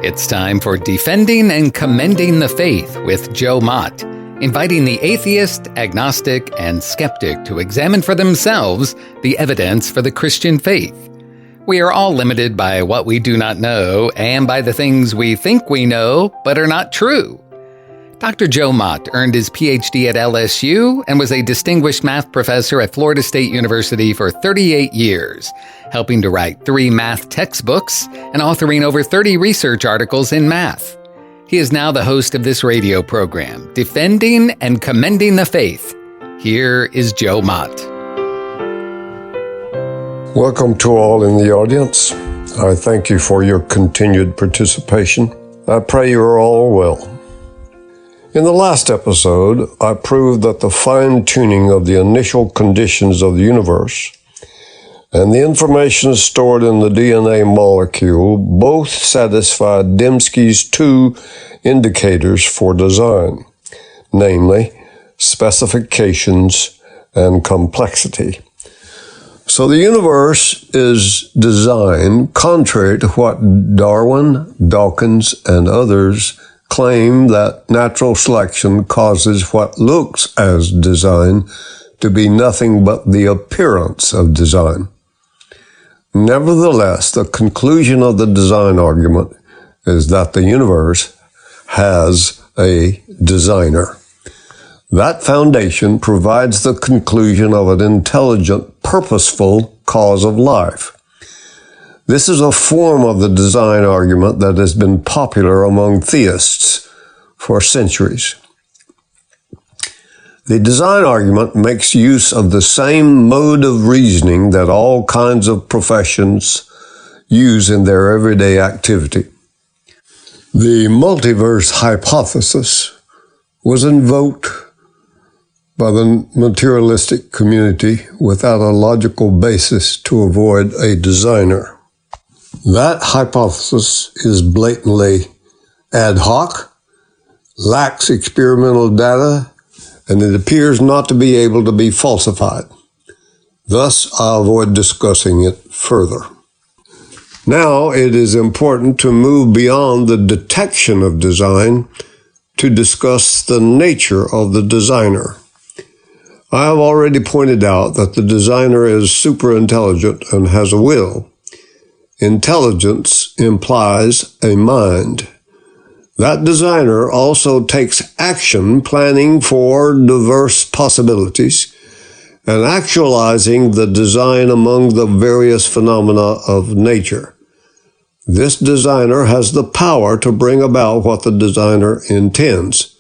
It's time for Defending and Commending the Faith with Joe Mott, inviting the atheist, agnostic, and skeptic to examine for themselves the evidence for the Christian faith. We are all limited by what we do not know and by the things we think we know but are not true. Dr. Joe Mott earned his PhD at LSU and was a distinguished math professor at Florida State University for 38 years, helping to write 3 math textbooks and authoring over 30 research articles in math. He is now the host of this radio program, Defending and Commending the Faith. Here is Joe Mott. Welcome to all in the audience. I thank you for your continued participation. I pray you are all well. In the last episode, I proved that the fine-tuning of the initial conditions of the universe and the information stored in the DNA molecule both satisfied Dembski's 2 indicators for design, namely specifications and complexity. So the universe is designed contrary to what Darwin, Dawkins, and others claim that natural selection causes what looks as design to be nothing but the appearance of design. Nevertheless, the conclusion of the design argument is that the universe has a designer. That foundation provides the conclusion of an intelligent, purposeful cause of life. This is a form of the design argument that has been popular among theists for centuries. The design argument makes use of the same mode of reasoning that all kinds of professions use in their everyday activity. The multiverse hypothesis was invoked by the materialistic community without a logical basis to avoid a designer. That hypothesis is blatantly ad hoc, lacks experimental data, and it appears not to be able to be falsified. Thus, I avoid discussing it further. Now, it is important to move beyond the detection of design to discuss the nature of the designer. I have already pointed out that the designer is superintelligent and has a will. Intelligence implies a mind. That designer also takes action planning for diverse possibilities and actualizing the design among the various phenomena of nature. This designer has the power to bring about what the designer intends.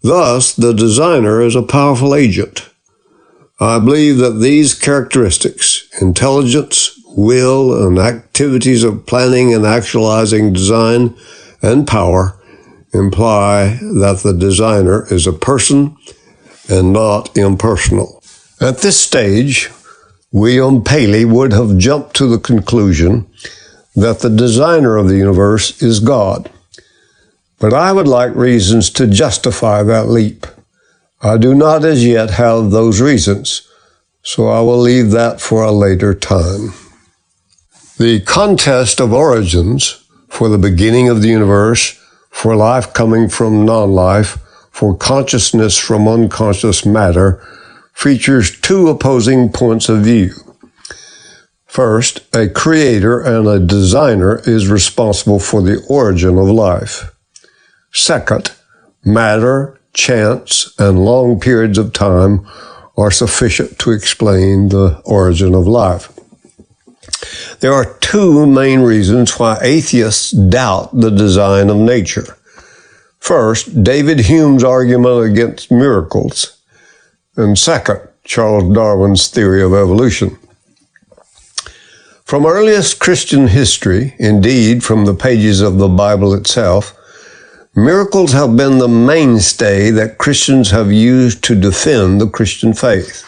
Thus, the designer is a powerful agent. I believe that these characteristics, intelligence, will, and activities of planning and actualizing design and power, imply that the designer is a person and not impersonal. At this stage, William Paley would have jumped to the conclusion that the designer of the universe is God. But I would like reasons to justify that leap. I do not as yet have those reasons, so I will leave that for a later time. The contest of origins for the beginning of the universe, for life coming from non-life, for consciousness from unconscious matter, features 2 opposing points of view. First, a creator and a designer is responsible for the origin of life. Second, matter, chance, and long periods of time are sufficient to explain the origin of life. There are 2 main reasons why atheists doubt the design of nature. First, David Hume's argument against miracles, and second, Charles Darwin's theory of evolution. From earliest Christian history, indeed from the pages of the Bible itself, miracles have been the mainstay that Christians have used to defend the Christian faith.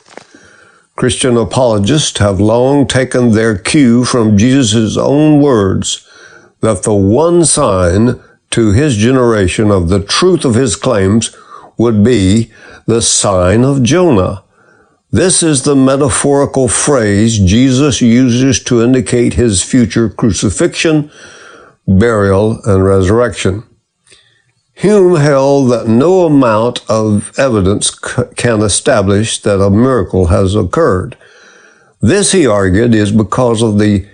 Christian apologists have long taken their cue from Jesus' own words that the one sign to his generation of the truth of his claims would be the sign of Jonah. This is the metaphorical phrase Jesus uses to indicate his future crucifixion, burial, and resurrection. Hume held that no amount of evidence can establish that a miracle has occurred. This, he argued, is because of the,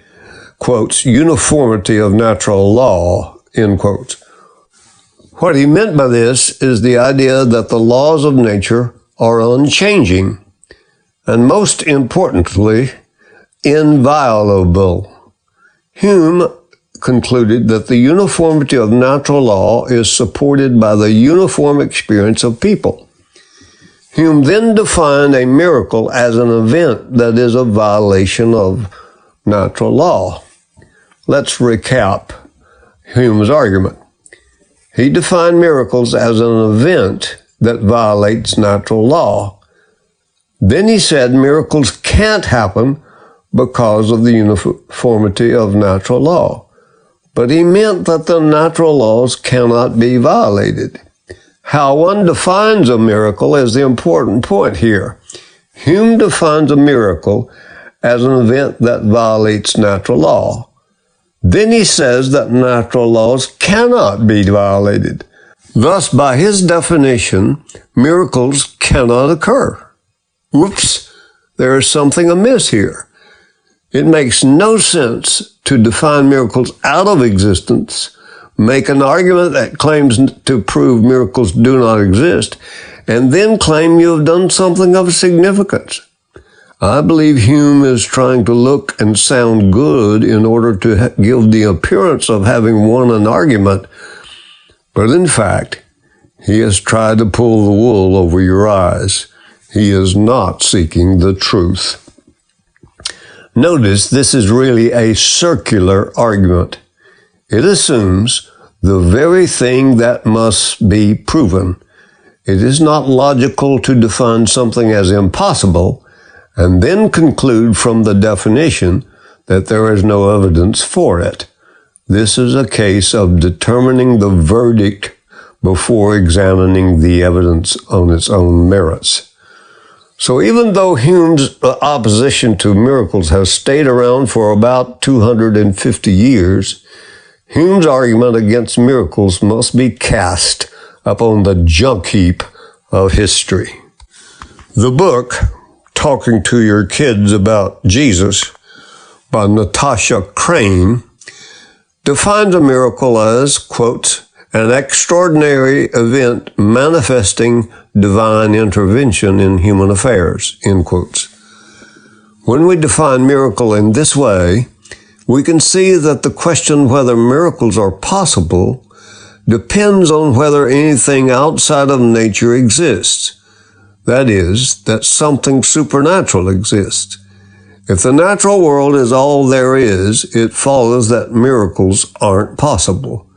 quotes, uniformity of natural law, end quotes. What he meant by this is the idea that the laws of nature are unchanging, and most importantly, inviolable. Hume concluded that the uniformity of natural law is supported by the uniform experience of people. Hume then defined a miracle as an event that is a violation of natural law. Let's recap Hume's argument. He defined miracles as an event that violates natural law. Then he said miracles can't happen because of the uniformity of natural law. But he meant that the natural laws cannot be violated. How one defines a miracle is the important point here. Hume defines a miracle as an event that violates natural law. Then he says that natural laws cannot be violated. Thus, by his definition, miracles cannot occur. Whoops, there is something amiss here. It makes no sense to define miracles out of existence, make an argument that claims to prove miracles do not exist, and then claim you have done something of significance. I believe Hume is trying to look and sound good in order to give the appearance of having won an argument, but in fact, he has tried to pull the wool over your eyes. He is not seeking the truth. Notice this is really a circular argument. It assumes the very thing that must be proven. It is not logical to define something as impossible and then conclude from the definition that there is no evidence for it. This is a case of determining the verdict before examining the evidence on its own merits. So even though Hume's opposition to miracles has stayed around for about 250 years, Hume's argument against miracles must be cast upon the junk heap of history. The book, Talking to Your Kids About Jesus, by Natasha Crain, defines a miracle as, quote, an extraordinary event manifesting divine intervention in human affairs, end quotes. When we define miracle in this way, we can see that the question whether miracles are possible depends on whether anything outside of nature exists. That is, that something supernatural exists. If the natural world is all there is, it follows that miracles aren't possible.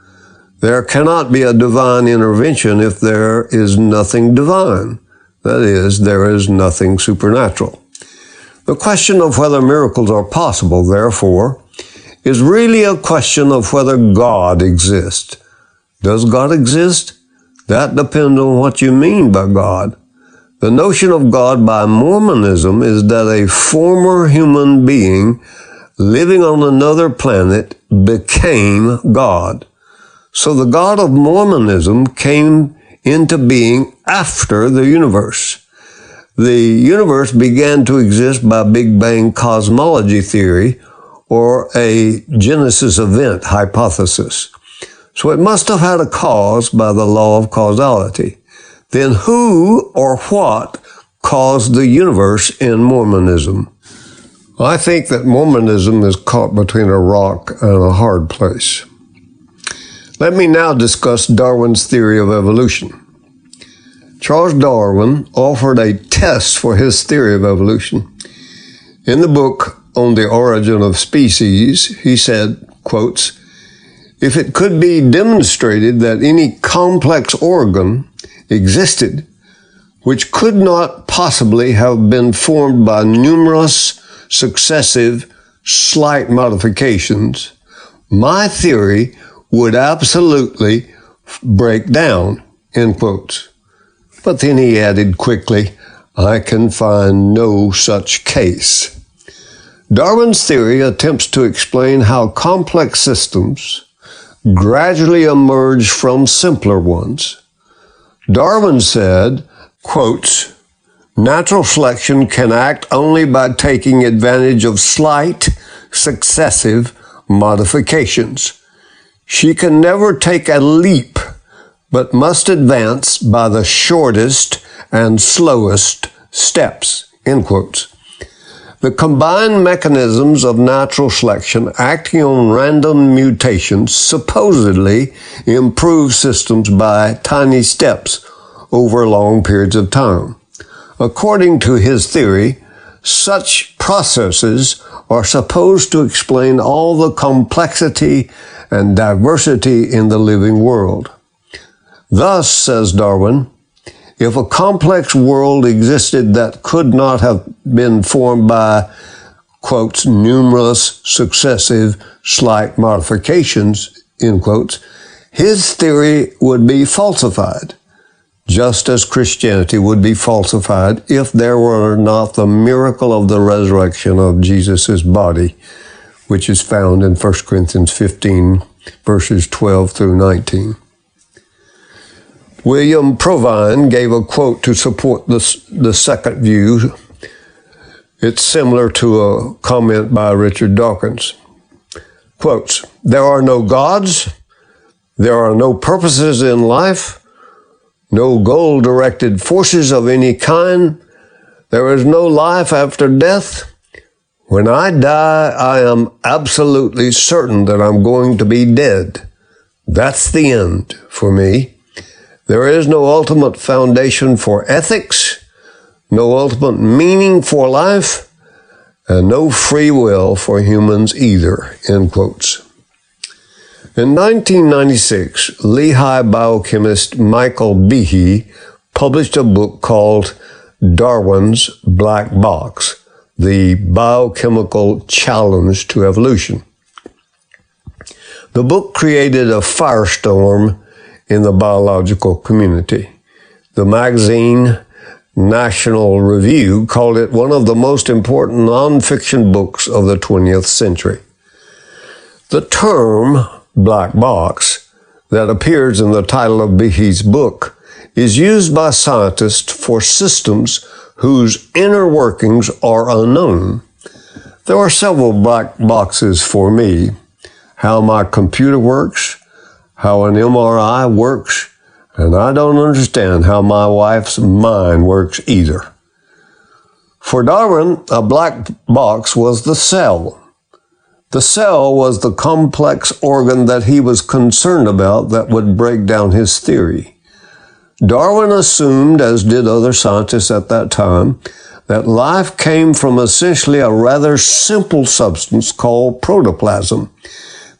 There cannot be a divine intervention if there is nothing divine. That is, there is nothing supernatural. The question of whether miracles are possible, therefore, is really a question of whether God exists. Does God exist? That depends on what you mean by God. The notion of God by Mormonism is that a former human being living on another planet became God. So the God of Mormonism came into being after the universe. The universe began to exist by Big Bang cosmology theory, or a Genesis event hypothesis. So it must have had a cause by the law of causality. Then who or what caused the universe in Mormonism? I think that Mormonism is caught between a rock and a hard place. Let me now discuss Darwin's theory of evolution. Charles Darwin offered a test for his theory of evolution. In the book On the Origin of Species, he said, quotes, if it could be demonstrated that any complex organ existed which could not possibly have been formed by numerous successive slight modifications, my theory would absolutely break down, end quotes. But then he added quickly, I can find no such case. Darwin's theory attempts to explain how complex systems, gradually emerge from simpler ones. Darwin said, quotes, "Natural selection can act only by taking advantage of slight, successive modifications. She can never take a leap, but must advance by the shortest and slowest steps," end quotes. The combined mechanisms of natural selection acting on random mutations supposedly improve systems by tiny steps over long periods of time. According to his theory, such processes are supposed to explain all the complexity and diversity in the living world. Thus, says Darwin, if a complex world existed that could not have been formed by, quotes, "numerous successive slight modifications," end quotes, his theory would be falsified, just as Christianity would be falsified if there were not the miracle of the resurrection of Jesus' body, which is found in 1 Corinthians 15, verses 12 through 19. William Provine gave a quote to support the second view. It's similar to a comment by Richard Dawkins. Quotes, "There are no gods, there are no purposes in life, no goal-directed forces of any kind, there is no life after death. When I die, I am absolutely certain that I'm going to be dead. That's the end for me. There is no ultimate foundation for ethics, no ultimate meaning for life, and no free will for humans either," end quotes. In 1996, Lehigh biochemist Michael Behe published a book called Darwin's Black Box, The Biochemical Challenge to Evolution. The book created a firestorm in the biological community. The magazine National Review called it one of the most important nonfiction books of the 20th century. The term black box that appears in the title of Behe's book is used by scientists for systems whose inner workings are unknown. There are several black boxes for me: how my computer works, how an MRI works, and I don't understand how my wife's mind works either. For Darwin, a black box was the cell. The cell was the complex organ that he was concerned about that would break down his theory. Darwin assumed, as did other scientists at that time, that life came from essentially a rather simple substance called protoplasm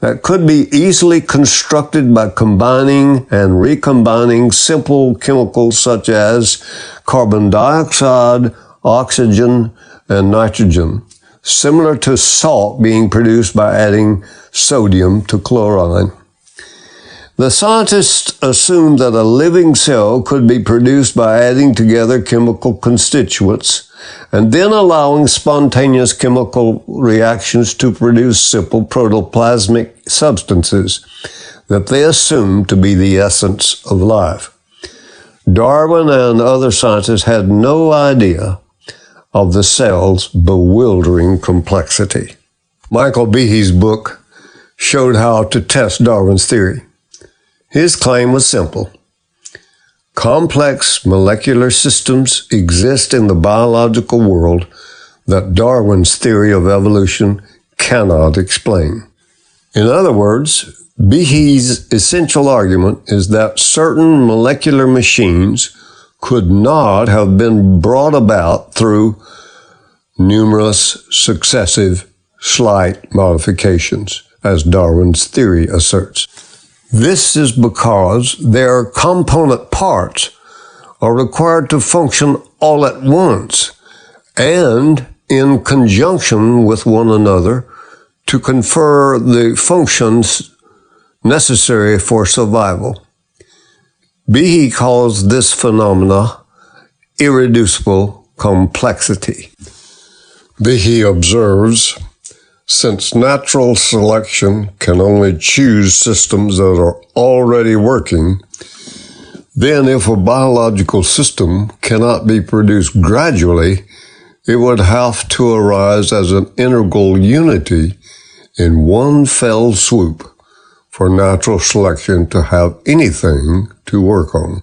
that could be easily constructed by combining and recombining simple chemicals such as carbon dioxide, oxygen, and nitrogen, similar to salt being produced by adding sodium to chlorine. The scientists assumed that a living cell could be produced by adding together chemical constituents and then allowing spontaneous chemical reactions to produce simple protoplasmic substances that they assumed to be the essence of life. Darwin and other scientists had no idea of the cell's bewildering complexity. Michael Behe's book showed how to test Darwin's theory. His claim was simple. Complex molecular systems exist in the biological world that Darwin's theory of evolution cannot explain. In other words, Behe's essential argument is that certain molecular machines could not have been brought about through numerous successive slight modifications, as Darwin's theory asserts. This is because their component parts are required to function all at once and in conjunction with one another to confer the functions necessary for survival. Behe calls this phenomena irreducible complexity. Behe observes, Since natural selection can only choose systems that are already working, then if a biological system cannot be produced gradually, it would have to arise as an integral unity in one fell swoop for natural selection to have anything to work on.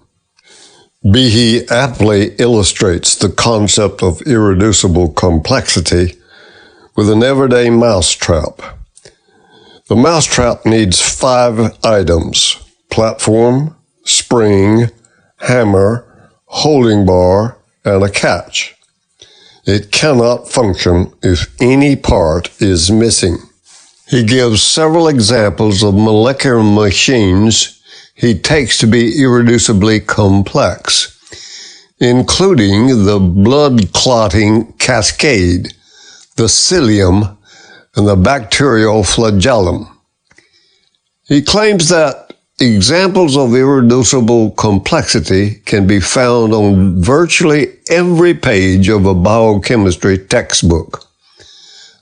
Behe aptly illustrates the concept of irreducible complexity with an everyday mousetrap. The mousetrap needs 5 items: platform, spring, hammer, holding bar, and a catch. It cannot function if any part is missing. He gives several examples of molecular machines he takes to be irreducibly complex, including the blood-clotting cascade, the cilium, and the bacterial flagellum. He claims that examples of irreducible complexity can be found on virtually every page of a biochemistry textbook.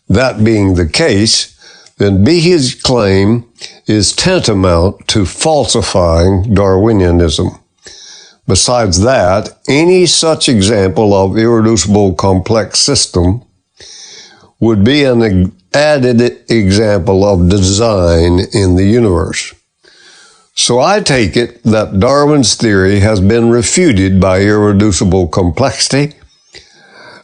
That being the case, then Behe's claim is tantamount to falsifying Darwinianism. Besides that, any such example of irreducible complex system would be an added example of design in the universe. So I take it that Darwin's theory has been refuted by irreducible complexity,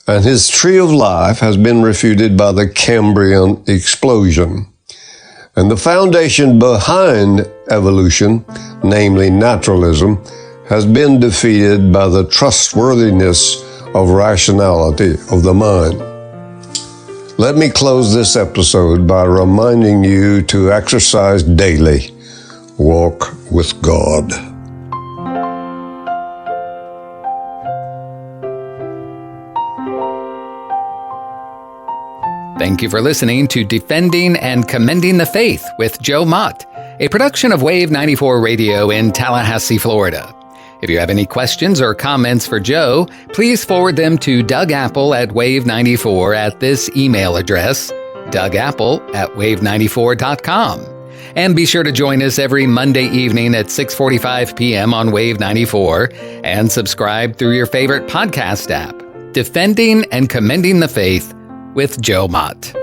and his tree of life has been refuted by the Cambrian explosion. And the foundation behind evolution, namely naturalism, has been defeated by the trustworthiness of rationality of the mind. Let me close this episode by reminding you to exercise daily. Walk with God. Thank you for listening to Defending and Commending the Faith with Joe Mott, a production of Wave 94 Radio in Tallahassee, Florida. If you have any questions or comments for Joe, please forward them to Doug Apple at Wave94 at this email address, dougapple@wave94.com. And be sure to join us every Monday evening at 6:45 p.m. on Wave 94 and subscribe through your favorite podcast app. Defending and Commending the Faith with Joe Mott.